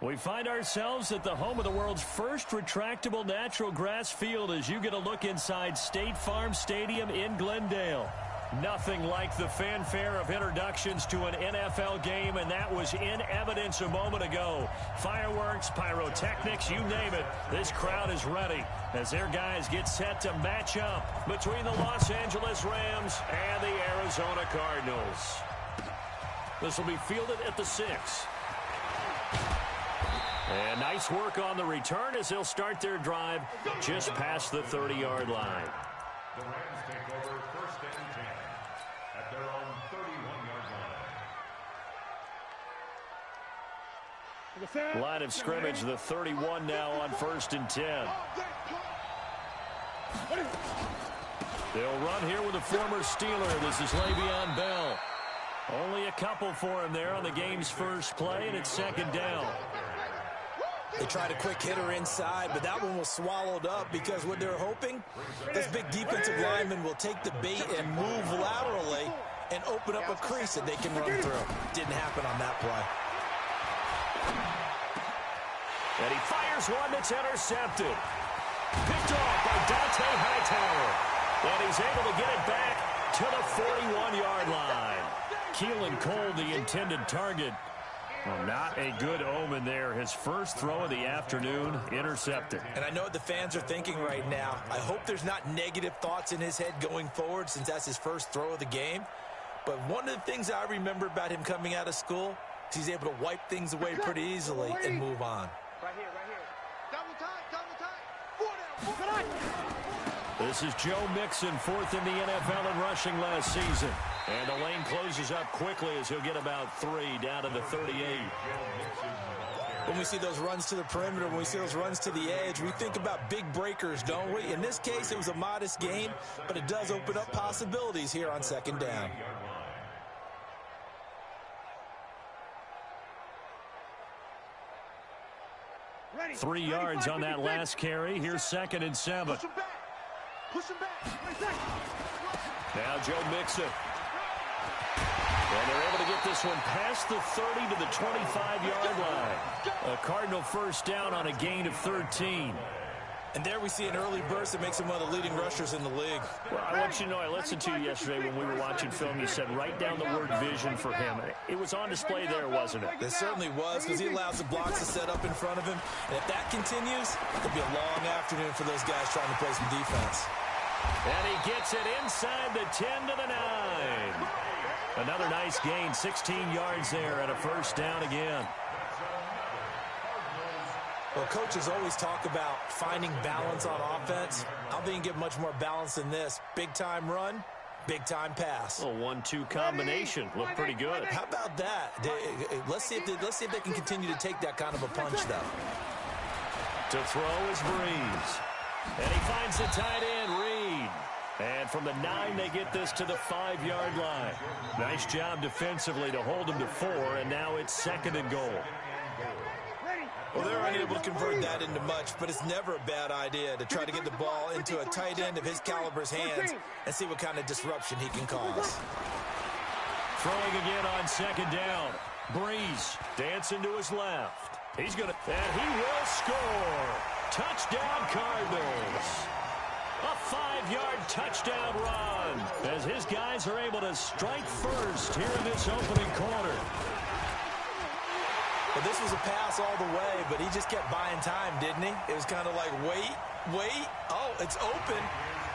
We find ourselves at the home of the world's first retractable natural grass field as you get a look inside State Farm Stadium in Glendale. Nothing like the fanfare of introductions to an NFL game, and that was in evidence a moment ago. Fireworks, pyrotechnics, you name it. This crowd is ready as their guys get set to match up between the Los Angeles Rams and the Arizona Cardinals. This will be fielded at the 6. And nice work on the return as they'll start their drive just past the 30-yard line. The Rams take over 1st and 10 at their own 31-yard line. Line of scrimmage, the 31 now on 1st and 10. They'll run here with a former Steeler. This is Le'Veon Bell. Only a couple for him there on the game's first play, and it's 2nd down. They tried a quick hitter inside, but that one was swallowed up because what they're hoping, this big defensive lineman will take the bait and move laterally and open up a crease that they can run through. Didn't happen on that play. And he fires one that's intercepted. Picked off by Dante Hightower. And he's able to get it back to the 41-yard line. Keelan Cole, the intended target. Well, not a good omen there. His first throw of the afternoon, intercepted. And I know what the fans are thinking right now. I hope there's not negative thoughts in his head going forward since that's his first throw of the game. But one of the things I remember about him coming out of school is he's able to wipe things away pretty easily and move on. Right here, right here. Double time, double time. 4 down, 4 down. This is Joe Mixon, 4th in the NFL in rushing last season. And the lane closes up quickly as he'll get about 3 down to the 38. When we see those runs to the perimeter, when we see those runs to the edge, we think about big breakers, don't we? In this case, it was a modest gain, but it does open up possibilities here on 2nd down. Ready. 3 yards on that last carry. Here's 2nd and 7. Push him back. Push him back. Now Joe Mixon. And they're able to get this one past the 30 to the 25-yard line. A Cardinal first down on a gain of 13. And there we see an early burst that makes him one of the leading rushers in the league. Well, I want you to know, I listened to you yesterday when we were watching film. You said write down the word vision for him. It was on display there, wasn't it? It certainly was, because he allows the blocks to set up in front of him. And if that continues, it'll be a long afternoon for those guys trying to play some defense. And he gets it inside the 10 to the 9. Another nice gain, 16 yards there, and a first down again. Well, coaches always talk about finding balance on offense. I don't think you can get much more balance than this. Big-time run, big-time pass. A 1-2 combination. Looked pretty good. How about that? Let's see if they can continue to take that kind of a punch, though. To throw is Breeze. And he finds the tight end, Reed. And from the 9, they get this to the 5-yard line. Nice job defensively to hold him to 4, and now it's 2nd and goal. Well, they're unable to convert that into much, but it's never a bad idea to try to get the ball into a tight end of his caliber's hands and see what kind of disruption he can cause. Throwing again on 2nd down. Breeze dancing to his left. He's going to, and he will score. Touchdown, Cardinals. A 5-yard touchdown run as his guys are able to strike first here in this opening quarter. Well, this was a pass all the way, but he just kept buying time, didn't he? It was kind of like, wait. Oh, it's open.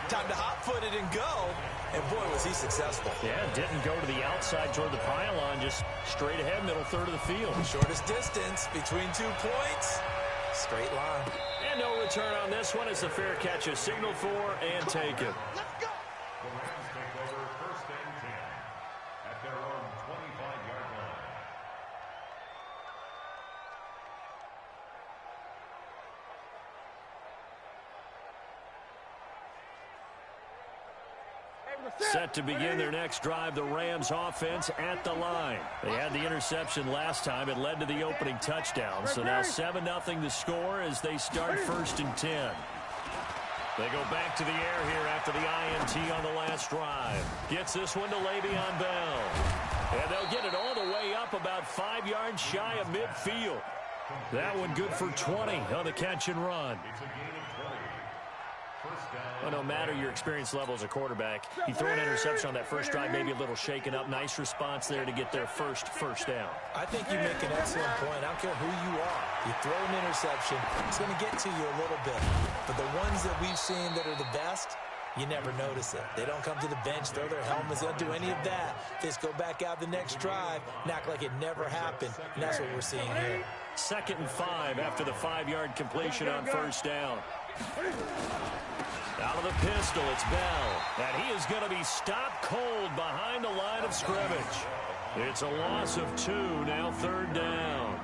Time to hot-foot it and go. And, boy, was he successful. Yeah, didn't go to the outside toward the pylon, just straight ahead, middle third of the field. Shortest distance between 2 points. Straight line. And no return on this one as the fair catch is signaled for and taken. The Rams take over 1st and 10 at their own 25-yard line. Set to begin their next drive, the Rams offense at the line. They had the interception last time. It led to the opening touchdown. So now 7-0 the score as they start 1st and 10. They go back to the air here after the INT on the last drive. Gets this one to Le'Veon Bell. And they'll get it all the way up about 5 yards shy of midfield. That one good for 20 on the catch and run. It's a gain of 20. First down. Well, no matter your experience level as a quarterback, you throw an interception on that first drive, maybe a little shaken up. Nice response there to get their first down. I think you make an excellent point. I don't care who you are. You throw an interception, it's going to get to you a little bit. But the ones that we've seen that are the best, you never notice it. They don't come to the bench, throw their helmets, they don't do any of that. They just go back out the next drive and act like it never happened. And that's what we're seeing here. 2nd and 5 after the 5-yard completion on first down. Out of the pistol, it's Bell. And he is going to be stopped cold behind the line of scrimmage. It's a loss of 2, now 3rd down.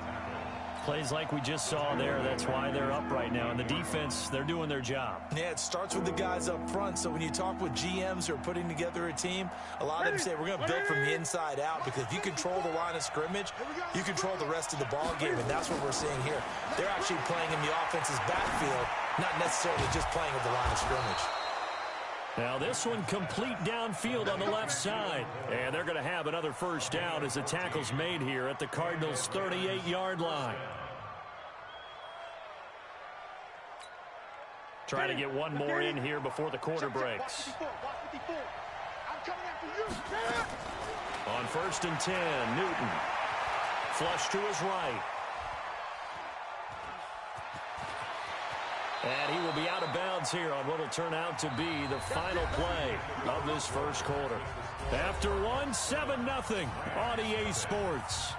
Plays like we just saw there, that's why they're up right now. And the defense, they're doing their job. Yeah, it starts with the guys up front. So when you talk with GMs who are putting together a team, a lot of them say we're going to build from the inside out, because if you control the line of scrimmage, you control the rest of the ball game, and that's what we're seeing here. They're actually playing in the offense's backfield, not necessarily just playing at the line of scrimmage. Now this one complete downfield on the left side. And they're going to have another first down as the tackle's made here at the Cardinals' 38-yard line. Try to get one more in here before the quarter breaks. On 1st and 10, Newton. Flush to his right. And he will be out of bounds here on what will turn out to be the final play of this first quarter. After one, 7-0 on EA Sports.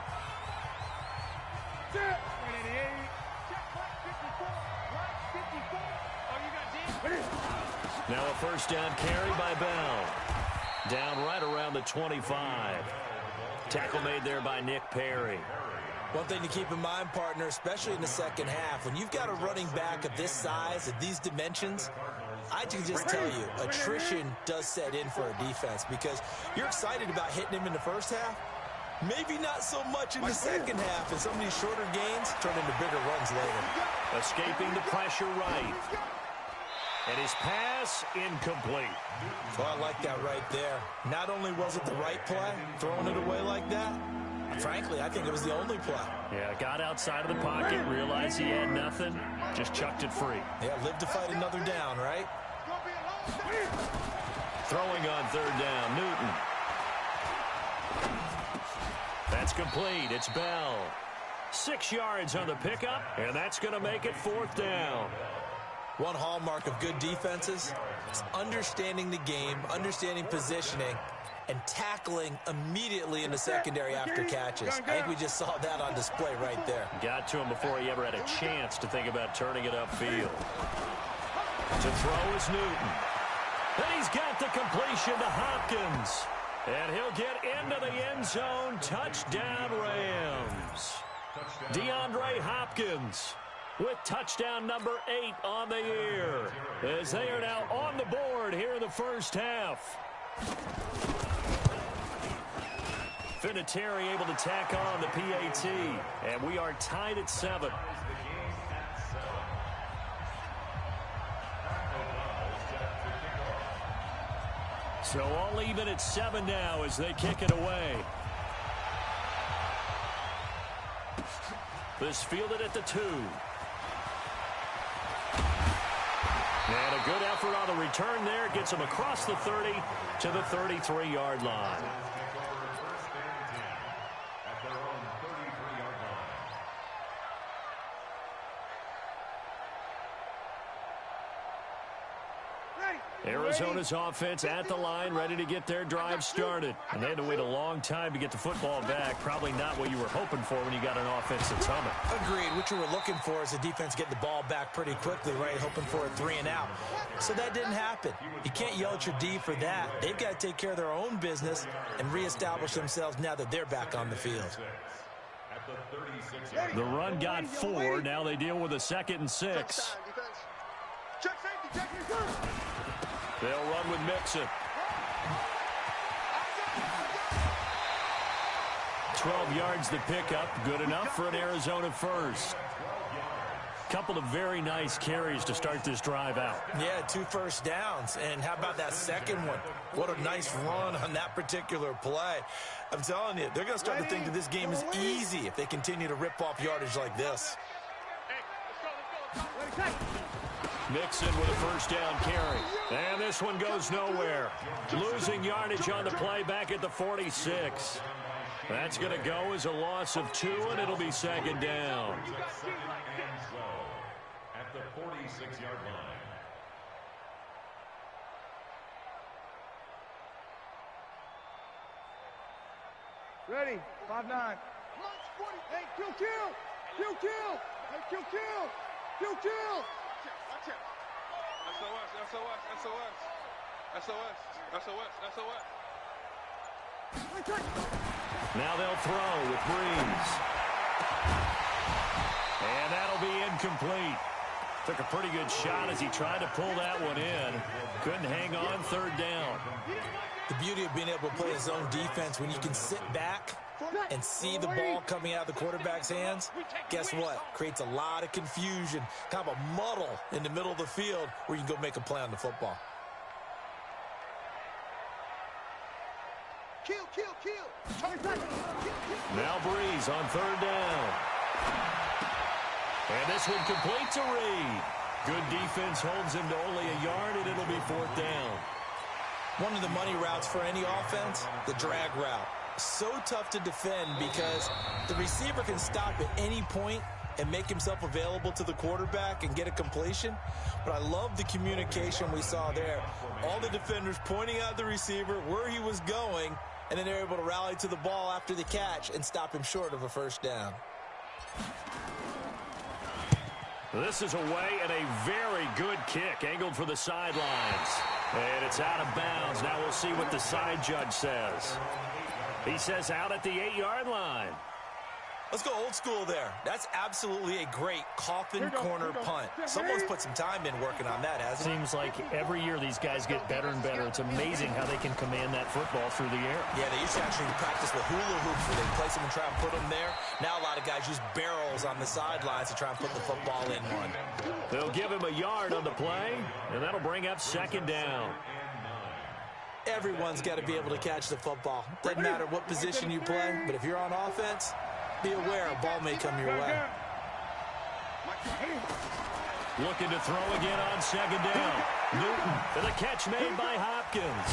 Now a first down carry by Bell. Down right around the 25. Tackle made there by Nick Perry. One thing to keep in mind, partner, especially in the second half, when you've got a running back of this size, of these dimensions, I can just tell you, attrition does set in for a defense, because you're excited about hitting him in the first half, maybe not so much in the second half, and some of these shorter gains turn into bigger runs later. Escaping the pressure right. And his pass incomplete. Well, I like that right there. Not only was it the right play, throwing it away like that, frankly, I think it was the only play. Yeah, got outside of the pocket, realized he had nothing, just chucked it free. Yeah, live to fight another down, right? Throwing on 3rd down, Newton. That's complete. It's Bell. 6 yards on the pickup, and that's going to make it 4th down. One hallmark of good defenses is understanding the game, understanding positioning, and tackling immediately in the secondary after catches. I think we just saw that on display right there. Got to him before he ever had a chance to think about turning it upfield. To throw is Newton. And he's got the completion to Hopkins. And he'll get into the end zone. Touchdown, Rams. DeAndre Hopkins with touchdown number 8 on the year, as they are now on the board here in the first half. Vinatieri able to tack on the PAT, and we are tied at 7. So all even at 7 now as they kick it away. This fielded at the 2. And a good effort on the return there. Gets him across the 30 to the 33-yard line. Arizona's offense at the line, ready to get their drive started. And they had to wait a long time to get the football back. Probably not what you were hoping for when you got an offense that's humming. Agreed. What you were looking for is the defense getting the ball back pretty quickly, right? Hoping for a 3 and out. So that didn't happen. You can't yell at your D for that. They've got to take care of their own business and reestablish themselves now that they're back on the field. The run got 4. Now they deal with a 2nd and 6. They'll run with Mixon. 12 yards the pickup. Good enough for an Arizona first. Couple of very nice carries to start this drive out. Yeah, 2 first downs. And how about that second one? What a nice run on that particular play. I'm telling you, they're going to start to think that this game is easy if they continue to rip off yardage like this. Mixon with a first down carry. And this one goes nowhere. Losing yardage on the play back at the 46. That's going to go as a loss of 2, and it'll be second down. At the 46-yard line. Ready, 5-9. Hey, kill. Hey, kill. Watch it. SOS. Now they'll throw with Breeze. And that'll be incomplete. Took a pretty good shot as he tried to pull that one in. Couldn't hang on, third down. The beauty of being able to play a zone defense when you can sit back and see the ball coming out of the quarterback's hands, guess what? Creates a lot of confusion, kind of a muddle in the middle of the field where you can go make a play on the football. Kill. Now Breeze on third down. And this one complete to Reed. Good defense holds him to only a yard, and it'll be fourth down. One of the money routes for any offense, the drag route. So tough to defend because the receiver can stop at any point and make himself available to the quarterback and get a completion. But I love the communication we saw there. All the defenders pointing out the receiver, where he was going, and then they're able to rally to the ball after the catch and stop him short of a first down. This is away and a very good kick, angled for the sidelines. And it's out of bounds. Now we'll see what the side judge says. He says out at the 8-yard line. Let's go old school there. That's absolutely a great coffin corner punt. Someone's put some time in working on that, hasn't it? Seems like every year these guys get better and better. It's amazing how they can command that football through the air. Yeah, they used to actually practice with hula hoops where they place them and try and put them there. Now a lot of guys use barrels on the sidelines to try and put the football in one. They'll give him a yard on the play, and that'll bring up second down. Everyone's got to be able to catch the football. Doesn't matter what position you play, but if you're on offense, be aware a ball may come your way. Looking to throw again on second down. Newton for the catch made by Hopkins.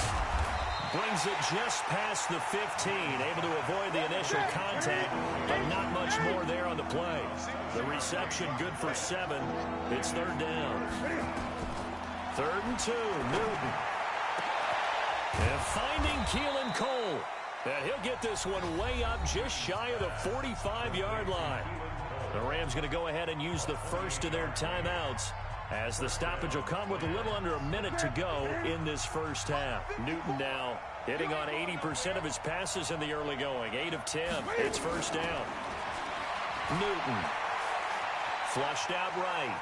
Brings it just past the 15, able to avoid the initial contact, but not much more there on the play. The reception good for 7. It's third down. 3rd and 2, Newton. And finding Keelan Cole. And he'll get this one way up just shy of the 45-yard line. The Rams going to go ahead and use the first of their timeouts as the stoppage will come with a little under a minute to go in this first half. Newton now hitting on 80% of his passes in the early going. 8 of 10. It's first down. Newton. Flushed out right.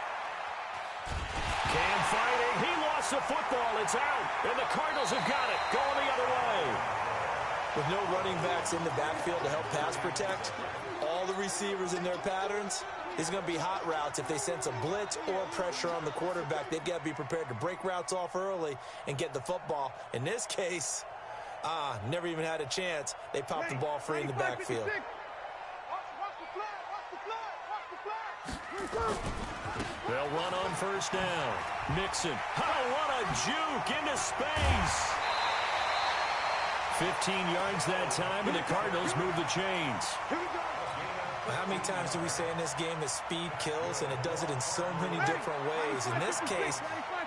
Cam fighting. He lost the football. It's out. And the Cardinals have got it. Going the other way. With no running backs in the backfield to help pass protect, all the receivers in their patterns, these are going to be hot routes. If they sense a blitz or pressure on the quarterback, they've got to be prepared to break routes off early and get the football. In this case, never even had a chance. They popped the ball free in the backfield. They'll run on first down. Mixon. Oh, what a juke into space. 15 yards that time, and the Cardinals move the chains. How many times do we say in this game that speed kills, and it does it in so many different ways? In this case,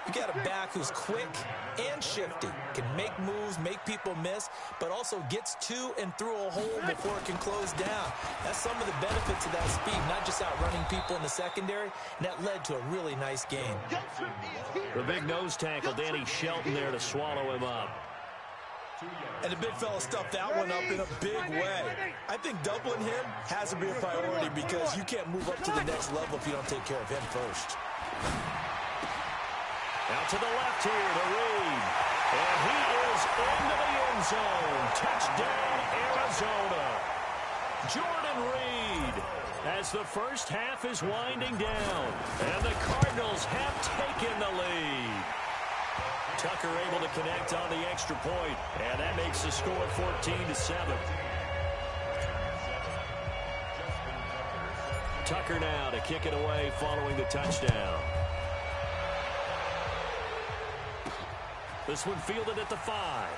you got a back who's quick and shifty, can make moves, make people miss, but also gets to and through a hole before it can close down. That's some of the benefits of that speed, not just outrunning people in the secondary, and that led to a really nice game. The big nose tackle, Danny Shelton, there to swallow him up. And the big fella stuffed that one up in a big way. I think doubling him has to be a priority because you can't move up to the next level if you don't take care of him first. Out to the left here to Reed. And he is into the end zone. Touchdown, Arizona. Jordan Reed as the first half is winding down. And the Cardinals have taken the lead. Tucker able to connect on the extra point, and that makes the score 14-7. Tucker now to kick it away following the touchdown. This one fielded at the 5.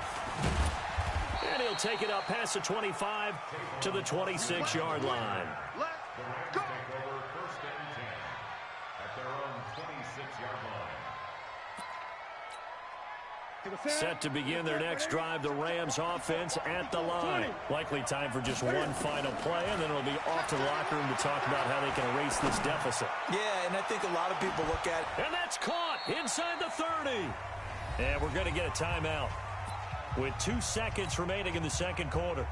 And he'll take it up past the 25 to the 26-yard line. The Rams take over first and 10 at their own 26-yard line. Set to begin their next drive, the Rams offense at the line. Likely time for just one final play, and then it'll be off to the locker room to talk about how they can erase this deficit. Yeah, and I think a lot of people look at it. And that's caught inside the 30. And we're going to get a timeout with 2 seconds remaining in the second quarter.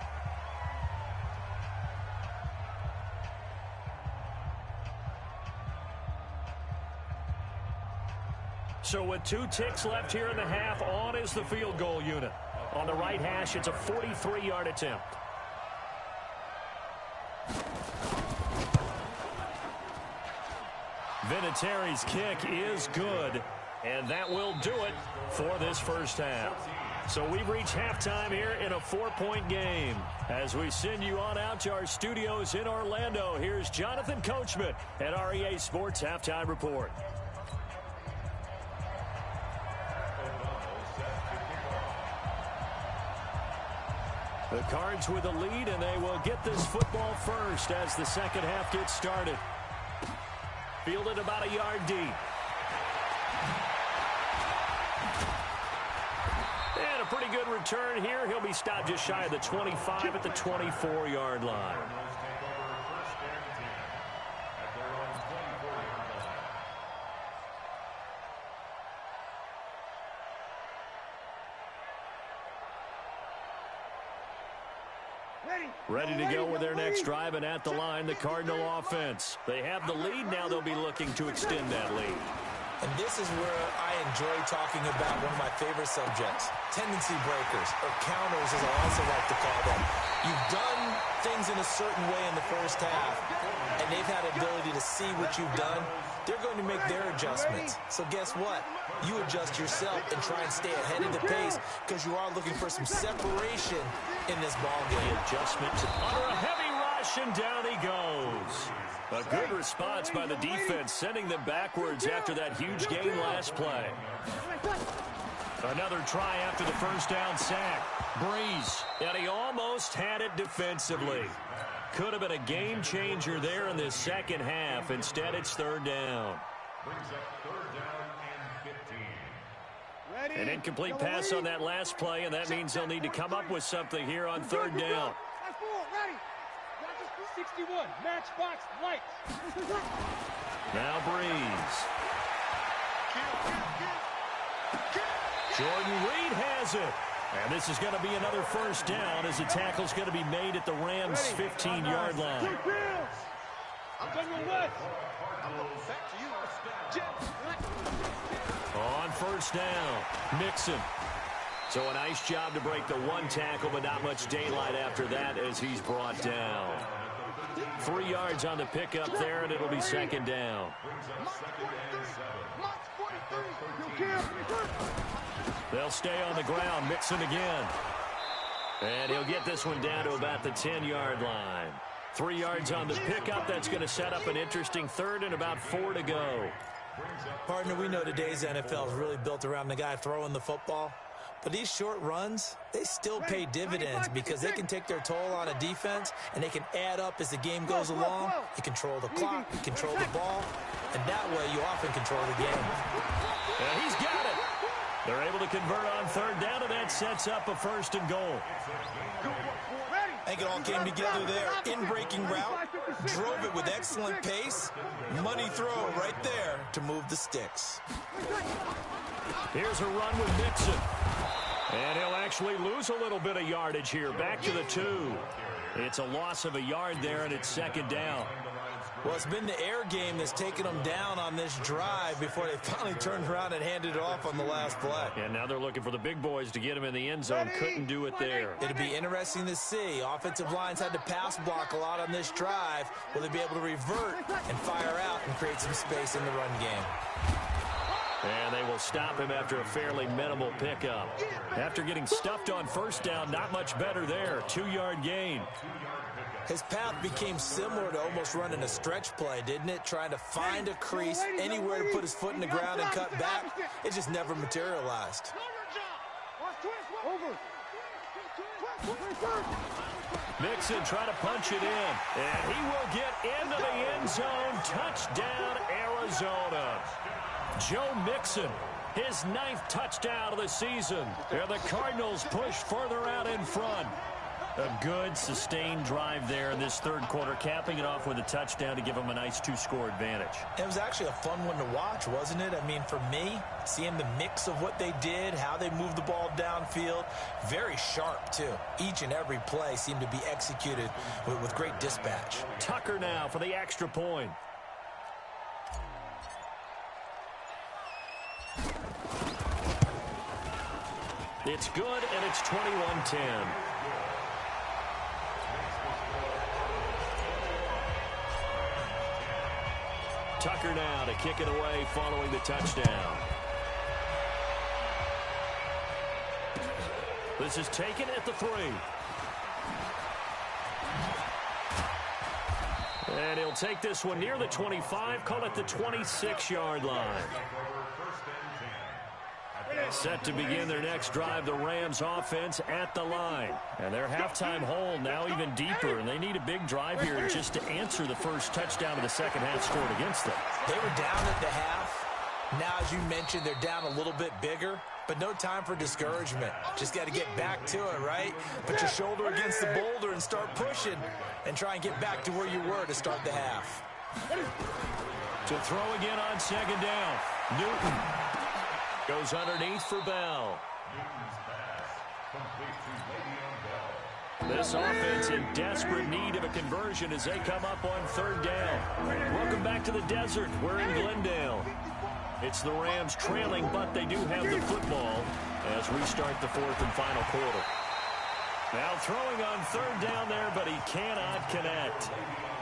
So with 2 ticks left here in the half, on is the field goal unit. On the right hash, it's a 43-yard attempt. Vinatieri's kick is good, and that will do it for this first half. So we've reached halftime here in a 4-point game. As we send you on out to our studios in Orlando, here's Jonathan Coachman at REA Sports Halftime Report. The Cards with a lead, and they will get this football first as the second half gets started. Fielded about a yard deep. And a pretty good return here. He'll be stopped just shy of the 25 at the 24-yard line. Ready to go with their next drive, and at the line, the Cardinal offense. They have the lead. Now they'll be looking to extend that lead. And this is where I enjoy talking about one of my favorite subjects, tendency breakers, or counters as I also like to call them. You've done things in a certain way in the first half, and they've had the ability to see what you've done. They're going to make their adjustments. So guess what? You adjust yourself and try and stay ahead of the pace because you are looking for some separation in this ball game. Adjustment under a heavy rush, and down he goes. A good response by the defense, sending them backwards after that huge gain last play. Another try after the first down sack. Breeze, and he almost had it defensively. Could have been a game changer there in this second half. Instead, it's third down. Brings up third down and 15. An incomplete pass on that last play, and that means they'll need to come up with something here on third down. 61, matchbox lights. Now Breeze. Jordan Reed has it. And this is going to be another first down as the tackle's going to be made at the Rams' 15-yard line. On first down, Mixon. So a nice job to break the one tackle, but not much daylight after that as he's brought down. 3 yards on the pickup there, and it'll be second down. They'll stay on the ground. Mixon again. And he'll get this one down to about the 10-yard line. 3 yards on the pickup. That's going to set up an interesting third and about 4 to go. Partner, we know today's NFL is really built around the guy throwing the football. But these short runs, they still pay dividends because they can take their toll on a defense, and they can add up as the game goes along. You control the clock, you control the ball, and that way you often control the game. And he's got it. They're able to convert on third down, and that sets up a first and goal. I think it all came together there. In-breaking route, drove it with excellent pace. Money throw right there to move the sticks. Here's a run with Mixon. And he'll actually lose a little bit of yardage here. Back to the 2. It's a loss of a yard there, and it's second down. Well, it's been the air game that's taken them down on this drive before they finally turned around and handed it off on the last play. And now they're looking for the big boys to get him in the end zone. Couldn't do it there. It'll be interesting to see. Offensive lines had to pass block a lot on this drive. Will they be able to revert and fire out and create some space in the run game? And they will stop him after a fairly minimal pickup. After getting stuffed on first down, not much better there. 2-yard gain. His path became similar to almost running a stretch play, didn't it? Trying to find a crease, anywhere to put his foot in the ground and cut back. It just never materialized. Mixon trying to punch it in. And he will get into the end zone. Touchdown, Arizona. Joe Mixon, his 9th touchdown of the season. And the Cardinals push further out in front. A good, sustained drive there in this third quarter, capping it off with a touchdown to give them a nice 2-score advantage. It was actually a fun one to watch, wasn't it? I mean, for me, seeing the mix of what they did, how they moved the ball downfield, very sharp, too. Each and every play seemed to be executed with great dispatch. Tucker now for the extra point. It's good, and it's 21-10. Tucker now to kick it away following the touchdown. This is taken at the 3. And he'll take this one near the 25, call it the 26-yard line. Set to begin their next drive, the Rams offense at the line. And their halftime hole now even deeper, and they need a big drive here just to answer the first touchdown of the second half scored against them. They were down at the half. Now, as you mentioned, they're down a little bit bigger, but no time for discouragement. Just got to get back to it, right? Put your shoulder against the boulder and start pushing and try and get back to where you were to start the half. To throw again on second down. Newton goes underneath for Bell. This offense in desperate need of a conversion as they come up on third down. Welcome back to the desert. We're in Glendale. It's the Rams trailing, but they do have the football as we start the fourth and final quarter. Now throwing on third down there, but he cannot connect.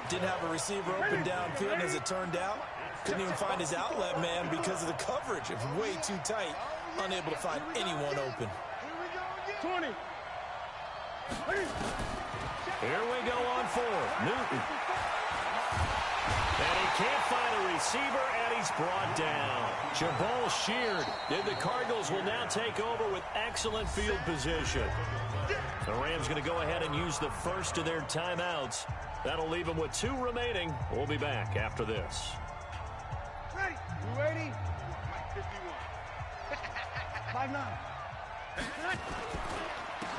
Didn't have a receiver open downfield, and as it turned out, couldn't even find his outlet man because of the coverage. It was way too tight, unable to find anyone open. 20. Here we go on fourth. Newton. And he can't find a receiver, and he's brought down. Jabal sheared. And the Cardinals will now take over with excellent field position. The Rams going to go ahead and use the first of their timeouts. That'll leave them with 2 remaining. We'll be back after this. Ready? You ready? 51. 5-9.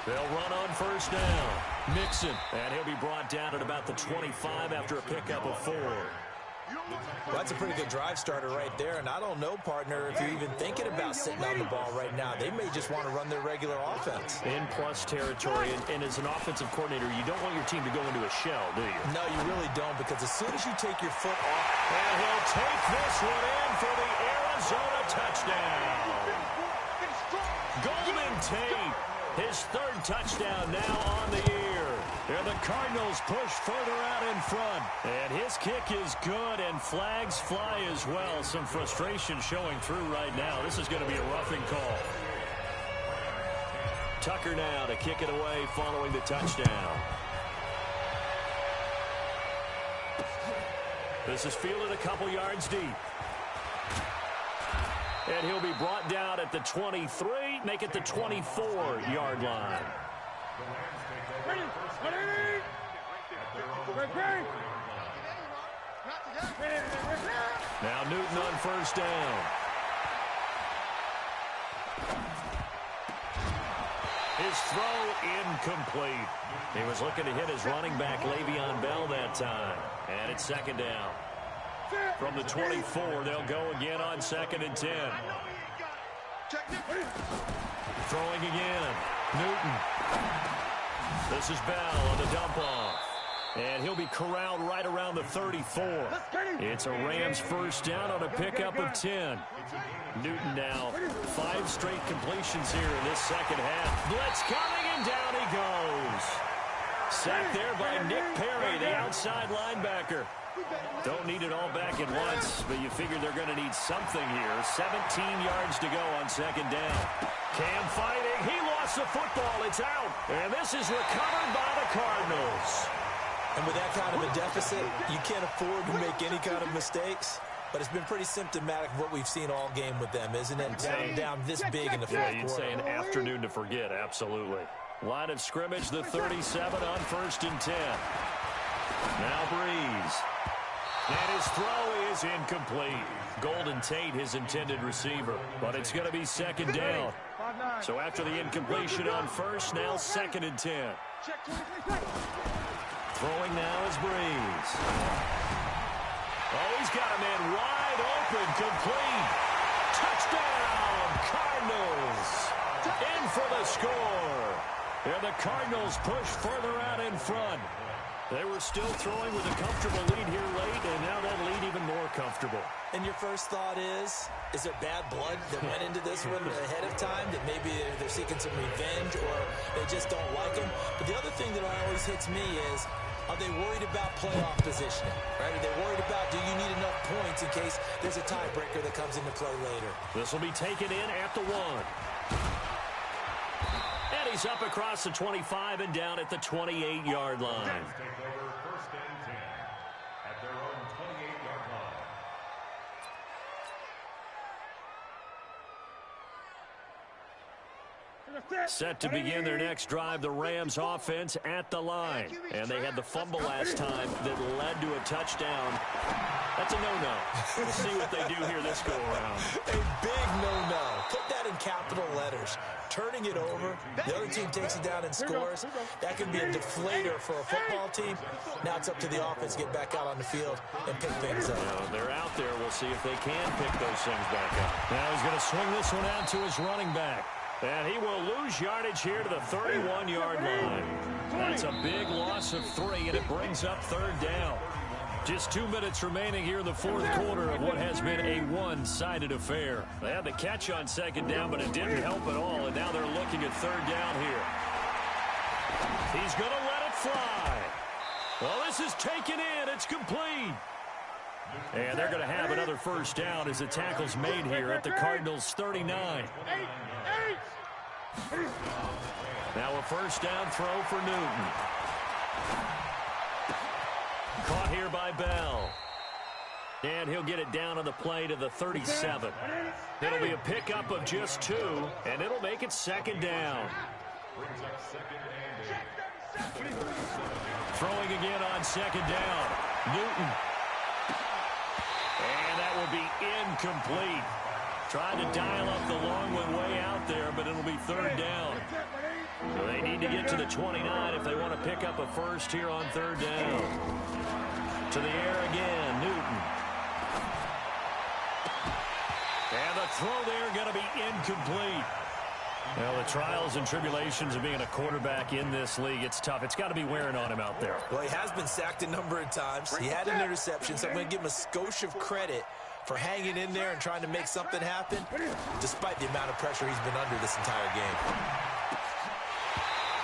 They'll run on first down. Mixon. And he'll be brought down at about the 25 after a pickup of 4. Well, that's a pretty good drive starter right there, and I don't know, partner, if you're even thinking about sitting on the ball right now. They may just want to run their regular offense. In plus territory, and as an offensive coordinator, you don't want your team to go into a shell, do you? No, you really don't, because as soon as you take your foot off... And he'll take this one in for the Arizona touchdown. Golden Tate, his 3rd touchdown now on the year. And the Cardinals push further out in front. And his kick is good, and flags fly as well. Some frustration showing through right now. This is going to be a roughing call. Tucker now to kick it away following the touchdown. This is fielded a couple yards deep. And he'll be brought down at the 23, make it the 24-yard line. Now Newton on first down. His throw incomplete. He was looking to hit his running back, Le'Veon Bell, that time. And it's second down. From the 24, they'll go again on 2nd and 10. Throwing again. Newton. This is Bell on the dump off. And he'll be corralled right around the 34. It's a Rams first down on a pickup of 10. Newton now 5 straight completions here in this second half. Blitz coming, and down he goes. Sacked there by Nick Perry, the outside linebacker. Don't need it all back at once, but you figure they're going to need something here. 17 yards to go on second down. Cam fighting. He lost the football. It's out. And this is recovered by the Cardinals. And with that kind of a deficit, you can't afford to make any kind of mistakes. But it's been pretty symptomatic of what we've seen all game with them, isn't it? Down this big in the fourth quarter. You'd say an afternoon to forget, absolutely. Line of scrimmage, the 37 on 1st and 10. Now Breeze. And his throw is incomplete. Golden Tate, his intended receiver. But it's going to be second down. So after the incompletion on first, now 2nd and 10. Throwing now is Breeze. Oh, he's got a man wide open, complete. Touchdown, Cardinals. In for the score. And the Cardinals push further out in front. They were still throwing with a comfortable lead here late, and now that lead even more comfortable. And your first thought is there bad blood that went into this one ahead of time, that maybe they're seeking some revenge or they just don't like them? But the other thing that always hits me is, are they worried about playoff positioning? Right? Are they worried about, do you need enough points in case there's a tiebreaker that comes into play later? This will be taken in at the 1. And he's up across the 25 and down at the 28-yard line. Take over 1st and 10 at their own 28-yard line. Set to begin their next drive, the Rams offense at the line. And they had the fumble last time that led to a touchdown. That's a no-no. We'll see what they do here this go-around. A big no-no. Put that in capital letters. Turning it over, the other team takes it down and scores. That can be a deflator for a football team. Now it's up to the offense to get back out on the field and pick things up. They're out there. We'll see if they can pick those things back up. Now he's going to swing this one out to his running back. And he will lose yardage here to the 31-yard line. That's a big loss of 3, and it brings up 3rd down. Just 2 minutes remaining here in the 4th quarter of what has been a one-sided affair. They had the catch on 2nd down, but it didn't help at all, and now they're looking at 3rd down here. He's going to let it fly. Well, this is taken in. It's complete. And they're going to have another first down as the tackle's made here at the Cardinals' 39. Now a first down throw for Newton. Caught here by Bell. And he'll get it down on the play to the 37. It'll be a pickup of just 2, and it'll make it 2nd down. Throwing again on 2nd down. Newton. And that will be incomplete. Trying to dial up the long one way out there, but it'll be 3rd down. So they need to get to the 29 if they want to pick up a first here on 3rd down. To the air again, Newton. And the throw there going to be incomplete. Well, the trials and tribulations of being a quarterback in this league, it's tough. It's got to be wearing on him out there. Well, he has been sacked a number of times. He had an interception, so I'm going to give him a skosh of credit for hanging in there and trying to make something happen, despite the amount of pressure he's been under this entire game.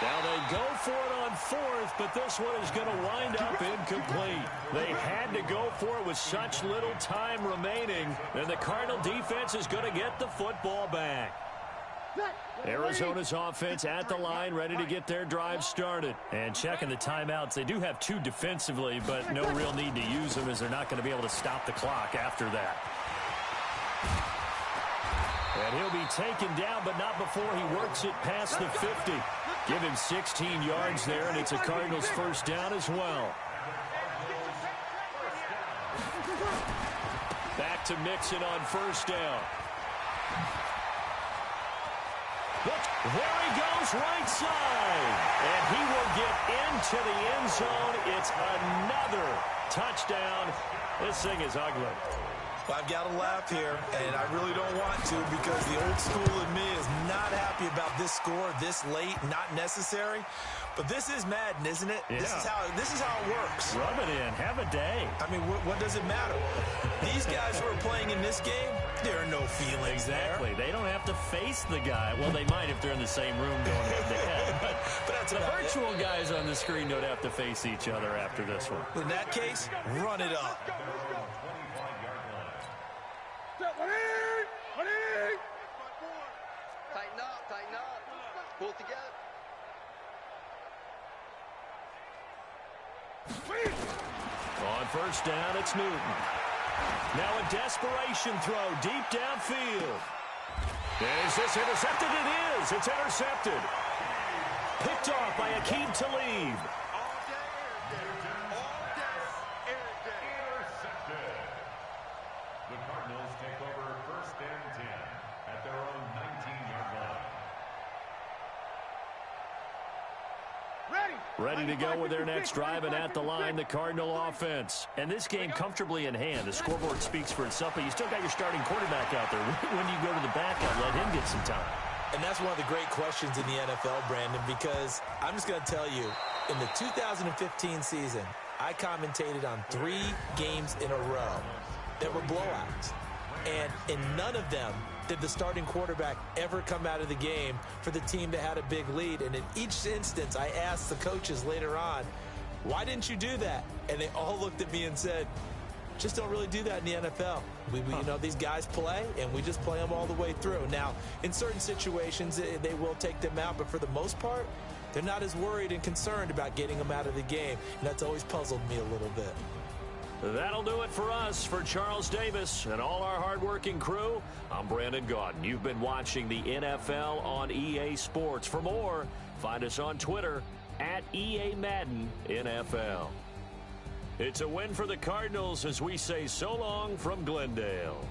Now they go for it on 4th, but this one is going to wind up incomplete. They had to go for it with such little time remaining, and the Cardinal defense is going to get the football back. Arizona's offense at the line, ready to get their drive started. And checking the timeouts. They do have 2 defensively, but no real need to use them as they're not going to be able to stop the clock after that. And he'll be taken down, but not before he works it past the 50. Give him 16 yards there, and it's a Cardinals first down as well. Back to Mixon on first down. Look, there he goes right side. And he will get into the end zone. It's another touchdown. This thing is ugly. Well, I've got to laugh here, and I really don't want to because the old school in me is not happy about this score this late, not necessary. But this is Madden, isn't it? Yeah. This is how it works. Rub it in. Have a day. I mean, what does it matter? These guys who are playing in this game, there are no feelings Exactly. there. They don't have to face the guy. Well, they might if they're in the same room going head-to-head. But that's the about virtual guys on the screen don't have to face each other after this one. In that case, run it up. Tighten up. Pull it together. On first down, it's Newton. Now a desperation throw deep downfield. Is this intercepted? It is. It's intercepted. Picked off by Akeem Talib. Intercepted. The Cardinals take over first and 10 at their own 19-yard line. Ready to go with their next drive, and at the line, the Cardinal offense. And this game comfortably in hand. The scoreboard speaks for itself, but you still got your starting quarterback out there. When do you go to the backup, let him get some time? And that's one of the great questions in the NFL, Brandon, because I'm just going to tell you, in the 2015 season, I commentated on 3 games in a row that were blowouts. And in none of them did the starting quarterback ever come out of the game for the team that had a big lead. And in each instance, I asked the coaches later on, why didn't you do that? And they all looked at me and said, just don't really do that in the NFL. You know, these guys play, and we just play them all the way through. Now, in certain situations, they will take them out, but for the most part, they're not as worried and concerned about getting them out of the game. And that's always puzzled me a little bit. That'll do it for us. For Charles Davis and all our hardworking crew, I'm Brandon Gaudin. You've been watching the NFL on EA Sports. For more, find us on Twitter at EA Madden NFL. It's a win for the Cardinals as we say so long from Glendale.